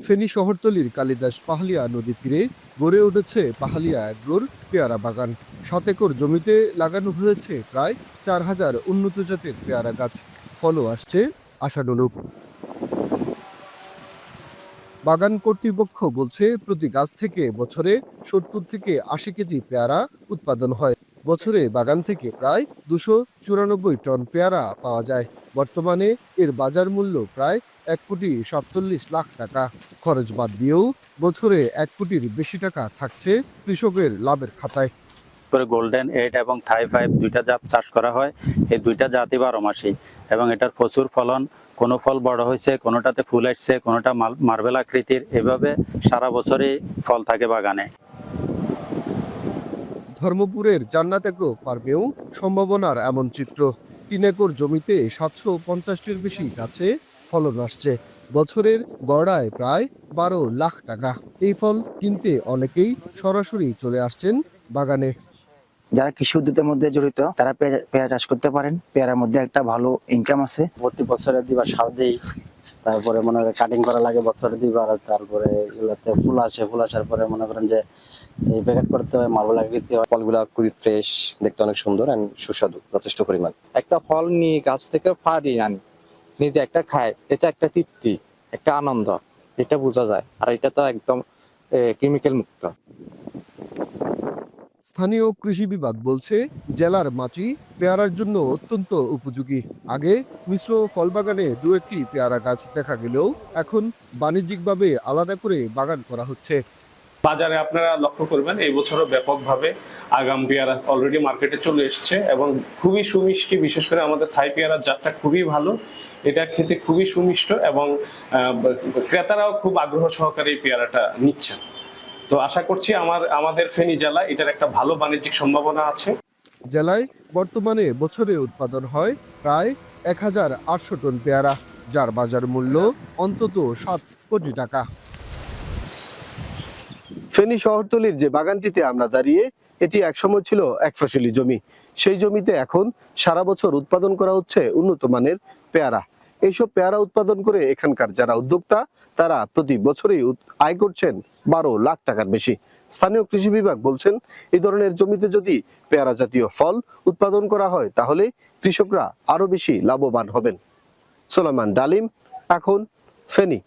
ফেনী শহরতলির কালিদাস পাহালিয়া নদীর তীরে গড়ে উঠেছে পাহালিয়া অ্যাগ্রোর পেয়ারা বাগান। ৭ একর জমিতে লাগানো হয়েছে প্রায় ৪,০০০ উন্নত জাতের পেয়ারা গাছ। ফলও আসছে আশানুরূপ। বাগান কর্তৃপক্ষ বলছে প্রতি গাছ থেকে বছরে ৭০ থেকে ৮০ কেজি পেয়ারা উৎপাদন হয়। বছরে বাগান থেকে প্রায় ২৯৪ টন পেয়ারা পাওয়া যায়। বর্তমানে এর বাজার মূল্য প্রায় ১,৪৭,০০,০০০ টাকা। খরচ বাদ দিয়েও বছরে ১ কোটির বেশি টাকা থাকছে কৃষকের লাভের খাতায়। করে গোল্ডেন 8 এবং থাই 5 দুইটা জাত চাষ করা হয়। এই দুইটা জাতই 12 মাসি এবং এটার প্রচুর ফলন। কোনো ফল বড় হয়েছে, কোনোটাতে ফুল আসছে, কোনোটা মার্বেল আকৃতির। এভাবে সারা বছরই ফল থাকে বাগানে। ধর্মপুরের জান্নাত এগ্রো ফার্মেও সম্ভাবনার এমন চিত্র। ৩ একর জমিতে ৭৫০টির বেশি গাছে ফলন আসছে। বছরের গড় আয় প্রায় ১২ লাখ টাকা। এই ফল কিনতে অনেকেই সরাসরি চলে আসছেন বাগানে। যারা কৃষি উদ্যোগের মধ্যে জড়িত তারা পেয়ারা চাষ করতে পারেন। পেয়ারার মধ্যে একটা ভালো ইনকাম আছে। প্রতি বছরে দুইবার সার দিই, তারপরে মনে করেন কাটিং করা লাগে বছরে দুইবার, তারপরে এগুলোতে ফুল আসে, ফুল আসার পরে মনে করেন যে এই প্যাকেট করতে হয়, মার্বেল আকৃতি হয়। ফলগুলা খুবই ফ্রেশ, দেখতে অনেক সুন্দর এন্ড সুস্বাদু যথেষ্ট পরিমাণ। একটা ফল নিয়ে গাছ থেকে পাড়ি আনি, নিজে একটা খায়, এটা একটা তৃপ্তি, একটা আনন্দ, এটা বোঝা যায়। আর এটা তো একদম কেমিক্যাল মুক্ত। স্থানীয় কৃষি বিভাগ বলছে জেলার মাটি পেয়ারার জন্য অত্যন্ত উপযোগী। আগে মিশ্র ফল বাগানে ২-১টি পেয়ারা গাছ দেখা গেলেও এখন বাণিজ্যিকভাবে আলাদা করে বাগান করা হচ্ছে। বাজারে আপনারা লক্ষ্য করবেন এই বছরও ব্যাপকভাবে আগাম পেয়ারা অলরেডি মার্কেটে চলে এসছে এবং খুবই সুমিষ্টি। বিশেষ করে আমাদের থাই পেয়ারার জাতটা খুবই ভালো, এটা খেতে খুবই সুমিষ্ট এবং ক্রেতারাও খুব আগ্রহ সহকারে এই পেয়ারাটা নিচ্ছেন। তো আশা করছি আমাদের ফেনী জেলায় এটার একটা ভালো বাণিজ্যিক সম্ভাবনা আছে। জেলায় বর্তমানে বছরে উৎপাদন হয় প্রায় ১,৮০০ টন পেয়ারা, যার বাজার মূল্য অন্তত ৭ কোটি টাকা। ফেনী শহরতলির যে বাগানটিতে আমরা দাঁড়িয়ে, এটি একসময় ছিল এক ফসলি জমি। সেই জমিতে এখন সারা বছর উৎপাদন করা হচ্ছে উন্নত মানের পেয়ারা। এইসব পেয়ারা উৎপাদন করে এখানকার যারা উদ্যোক্তা তারা প্রতি বছরই আয় করছেন ১২ লাখ টাকার বেশি। স্থানীয় কৃষি বিভাগ বলছেন এই ধরনের জমিতে যদি পেয়ারা জাতীয় ফল উৎপাদন করা হয় তাহলে কৃষকরা আরো বেশি লাভবান হবেন। সোলাইমান ডালিম, এখন ফেনী।